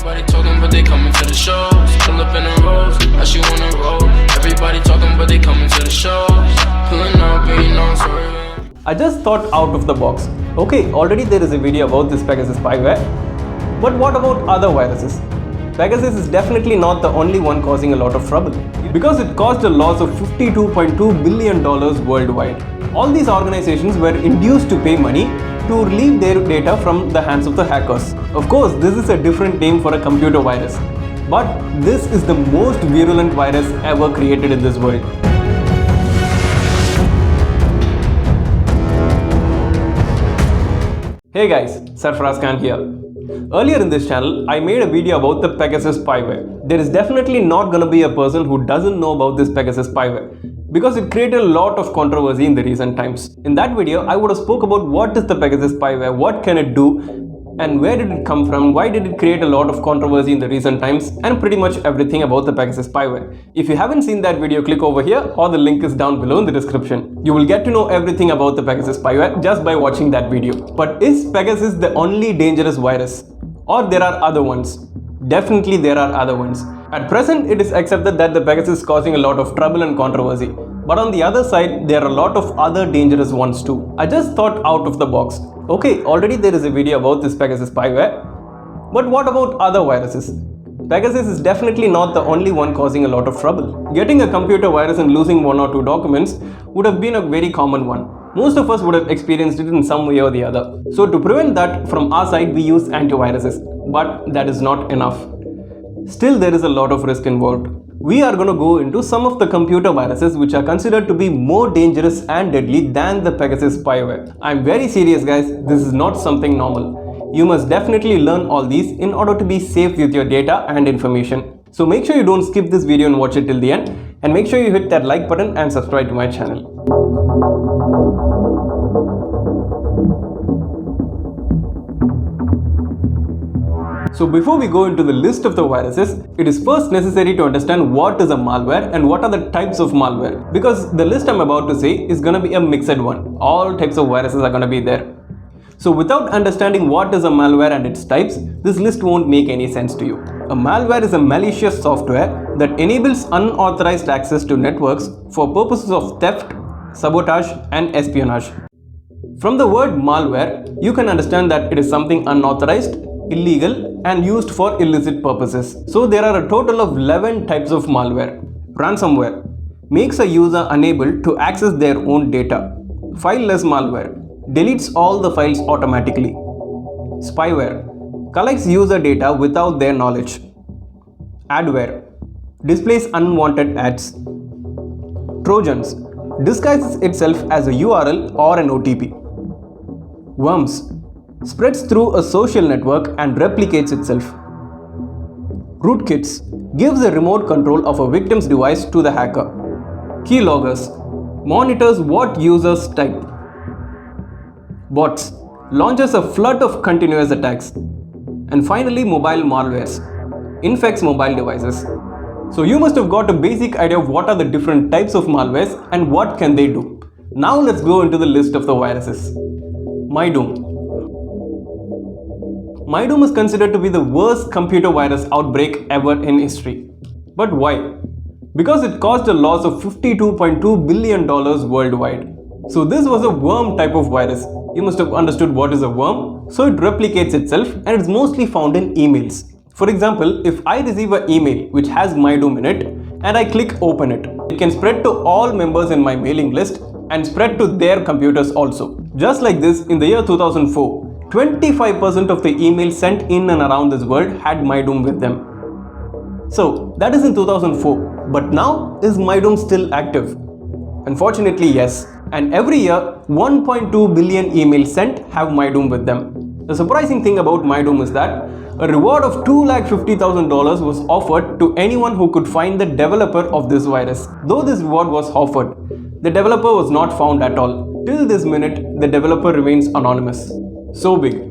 Everybody talking, but they coming to the shows. Pull up in a rose, how she wanna roll. Everybody talking, but they coming to the shows. Pulling up, and you know I'm swerving. I just thought out of the box. Okay, already there is a video about this Pegasus Spyware. But what about other viruses? Pegasus is definitely not the only one causing a lot of trouble, because it caused a loss of $52.2 billion worldwide. All these organizations were induced to pay money to relieve their data from the hands of the hackers. Of course, this is a different name for a computer virus, but this is the most virulent virus ever created in this world. Hey guys, Sarferaaz Khaan here. Earlier in this channel, I made a video about the Pegasus Spyware. There is definitely not going to be a person who doesn't know about this Pegasus Spyware, because it created a lot of controversy in the recent times. In that video, I would have spoke about what is the Pegasus Spyware, what can it do, and where did it come from, why did it create a lot of controversy in the recent times, and pretty much everything about the Pegasus Spyware. If you haven't seen that video, click over here or the link is down below in the description. You will get to know everything about the Pegasus Spyware just by watching that video. But is Pegasus the only dangerous virus? Or there are other ones? Definitely there are other ones. At present, it is accepted that the Pegasus is causing a lot of trouble and controversy. But on the other side, there are a lot of other dangerous ones too. I just thought out of the box. Okay, already there is a video about this Pegasus Spyware. But what about other viruses? Pegasus is definitely not the only one causing a lot of trouble. Getting a computer virus and losing one or two documents would have been a very common one. Most of us would have experienced it in some way or the other. So to prevent that, from our side we use antiviruses. But that is not enough. Still, there is a lot of risk involved. We are going to go into some of the computer viruses which are considered to be more dangerous and deadly than the Pegasus Spyware. I'm very serious guys, this is not something normal. You must definitely learn all these in order to be safe with your data and information. So make sure you don't skip this video and watch it till the end. And make sure you hit that like button and subscribe to my channel. So before we go into the list of the viruses, it is first necessary to understand what is a malware and what are the types of malware. Because the list I'm about to say is going to be a mixed one. All types of viruses are going to be there. So without understanding what is a malware and its types, this list won't make any sense to you. A malware is a malicious software that enables unauthorized access to networks for purposes of theft, sabotage, and espionage. From the word malware, you can understand that it is something unauthorized, illegal, and used for illicit purposes. So there are a total of 11 types of malware. Ransomware makes a user unable to access their own data. Fileless malware deletes all the files automatically. Spyware collects user data without their knowledge. Adware displays unwanted ads. Trojans disguises itself as a URL or an OTP. Worms spreads through a social network and replicates itself. Rootkits gives a remote control of a victim's device to the hacker. Keyloggers monitors what users type. Bots launches a flood of continuous attacks. And finally, mobile malwares infects mobile devices. So you must have got a basic idea of what are the different types of malwares and what can they do. Now let's go into the list of the viruses. MyDoom. MyDoom is considered to be the worst computer virus outbreak ever in history. But why? Because it caused a loss of $52.2 billion worldwide. So this was a worm type of virus. You must have understood what is a worm. So it replicates itself and it's mostly found in emails. For example, if I receive an email which has MyDoom in it and I click open it, it can spread to all members in my mailing list and spread to their computers also. Just like this, in the year 2004, 25% of the emails sent in and around this world had MyDoom with them. So that is in 2004. But now, is MyDoom still active? Unfortunately, yes. And every year, 1.2 billion emails sent have MyDoom with them. The surprising thing about MyDoom is that a reward of $250,000 was offered to anyone who could find the developer of this virus. Though this reward was offered, the developer was not found at all. Till this minute, the developer remains anonymous. Sobig.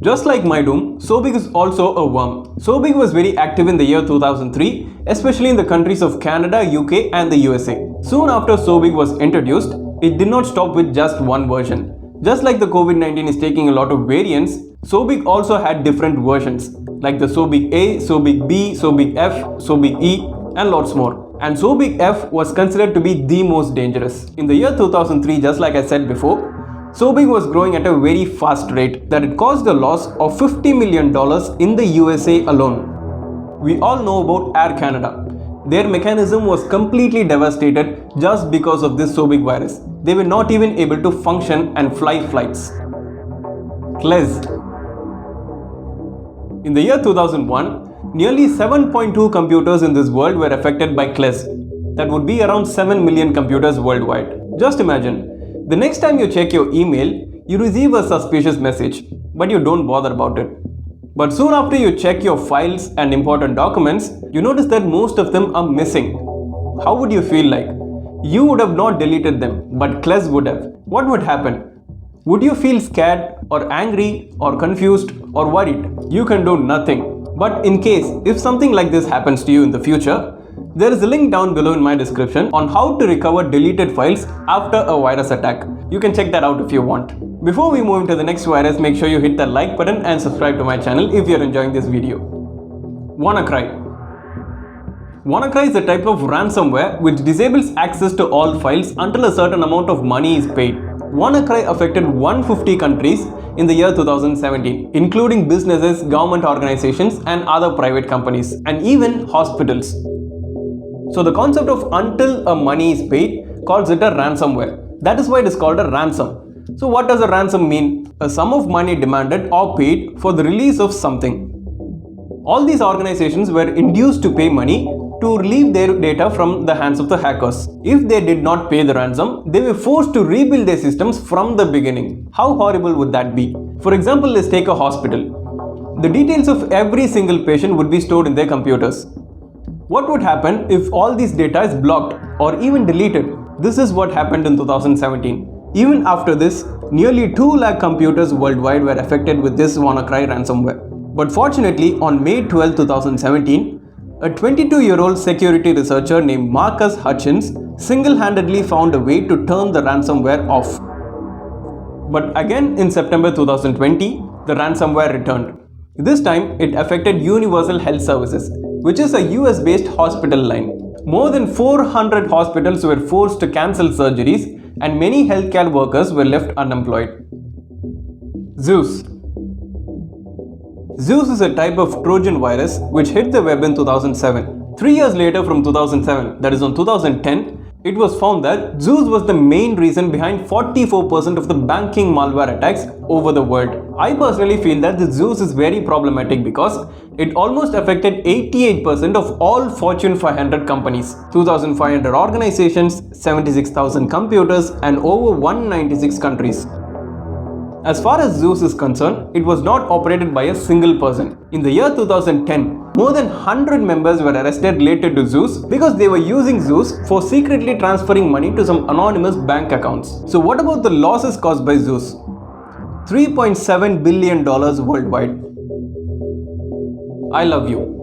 Just like MyDoom, Sobig is also a worm. Sobig was very active in the year 2003, especially in the countries of Canada, UK and the USA. Soon after Sobig was introduced, it did not stop with just one version. Just like the COVID-19 is taking a lot of variants, Sobig also had different versions like the Sobig A, Sobig B, Sobig F, Sobig E and lots more. And Sobig F was considered to be the most dangerous. In the year 2003, just like I said before, Sobig was growing at a very fast rate that it caused a loss of $50 million in the USA alone. We all know about Air Canada. Their mechanism was completely devastated just because of this Sobig virus. They were not even able to function and fly flights. KLEZ. In the year 2001, nearly 7.2 computers in this world were affected by KLEZ. That would be around 7 million computers worldwide. Just imagine, the next time you check your email, you receive a suspicious message, but you don't bother about it. But soon after you check your files and important documents, you notice that most of them are missing. How would you feel like? You would have not deleted them, but KLEZ would have. What would happen? Would you feel scared or angry or confused or worried? You can do nothing. But in case, if something like this happens to you in the future, there is a link down below in my description on how to recover deleted files after a virus attack. You can check that out if you want. Before we move into the next virus, make sure you hit the like button and subscribe to my channel if you are enjoying this video. WannaCry. WannaCry is a type of ransomware which disables access to all files until a certain amount of money is paid. WannaCry affected 150 countries in the year 2017, including businesses, government organizations and other private companies, and even hospitals. So the concept of until a money is paid calls it a ransomware. That is why it is called a ransom. So what does a ransom mean? A sum of money demanded or paid for the release of something. All these organizations were induced to pay money to relieve their data from the hands of the hackers. If they did not pay the ransom, they were forced to rebuild their systems from the beginning. How horrible would that be? For example, let's take a hospital. The details of every single patient would be stored in their computers. What would happen if all this data is blocked or even deleted? This is what happened in 2017. Even after this, nearly 2 lakh computers worldwide were affected with this WannaCry ransomware. But fortunately, on May 12, 2017, a 22-year-old security researcher named Marcus Hutchins single-handedly found a way to turn the ransomware off. But again in September 2020, the ransomware returned. This time, it affected Universal Health Services, which is a US-based hospital line. More than 400 hospitals were forced to cancel surgeries and many healthcare workers were left unemployed. Zeus. Zeus is a type of Trojan virus which hit the web in 2007. 3 years later from 2007, that is on 2010, it was found that Zeus was the main reason behind 44% of the banking malware attacks over the world. I personally feel that the Zeus is very problematic because it almost affected 88% of all Fortune 500 companies, 2,500 organizations, 76,000 computers and over 196 countries. As far as Zeus is concerned, it was not operated by a single person. In the year 2010, more than 100 members were arrested related to Zeus because they were using Zeus for secretly transferring money to some anonymous bank accounts. So what about the losses caused by Zeus? $3.7 billion worldwide. I love you.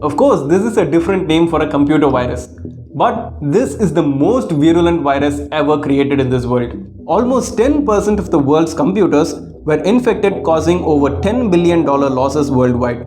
Of course, this is a different name for a computer virus. But this is the most virulent virus ever created in this world. Almost 10% of the world's computers were infected, causing over $10 billion losses worldwide.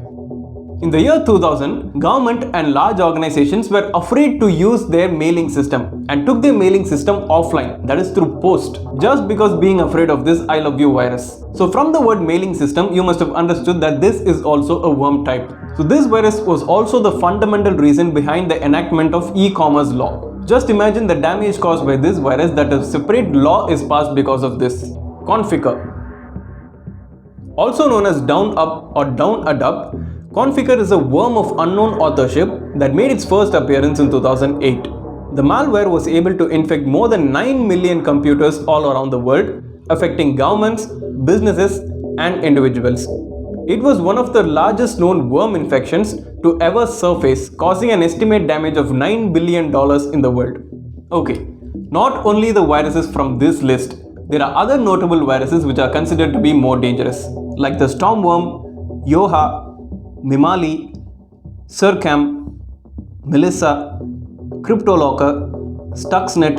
In the year 2000, government and large organizations were afraid to use their mailing system and took their mailing system offline, that is through post, just because being afraid of this I love you virus. So from the word mailing system, you must have understood that this is also a worm type. So this virus was also the fundamental reason behind the enactment of e-commerce law. Just imagine the damage caused by this virus, that a separate law is passed because of this. Configure. Also known as down up or down adapt, Configure is a worm of unknown authorship that made its first appearance in 2008. The malware was able to infect more than 9 million computers all around the world, affecting governments, businesses, and individuals. It was one of the largest known worm infections to ever surface, causing an estimated damage of $9 billion in the world. Okay, not only the viruses from this list, there are other notable viruses which are considered to be more dangerous, like the Stormworm, Yoha, Mimali, Surcam, Melissa, CryptoLocker, Stuxnet,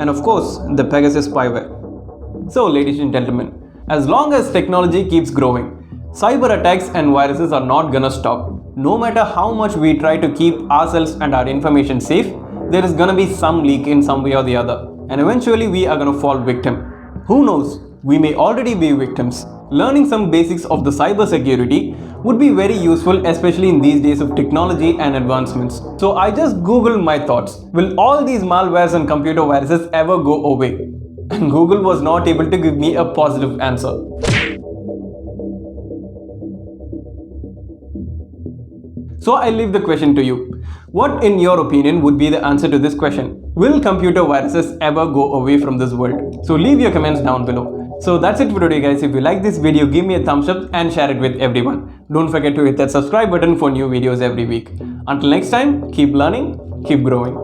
and of course the Pegasus Spyware. So ladies and gentlemen, As long as technology keeps growing, cyber attacks and viruses are not gonna stop. No matter how much we try to keep ourselves and our information safe, there is gonna be some leak in some way or the other, and eventually we are gonna fall victim. Who knows? We may already be victims. Learning some basics of the cyber security would be very useful, especially in these days of technology and advancements. So I just googled my thoughts. Will all these malwares and computer viruses ever go away? And Google was not able to give me a positive answer. So I leave the question to you. What, in your opinion, would be the answer to this question? Will computer viruses ever go away from this world? So leave your comments down below. So that's it for today, guys. If you like this video, give me a thumbs up and share it with everyone. Don't forget to hit that subscribe button for new videos every week. Until next time, keep learning, keep growing.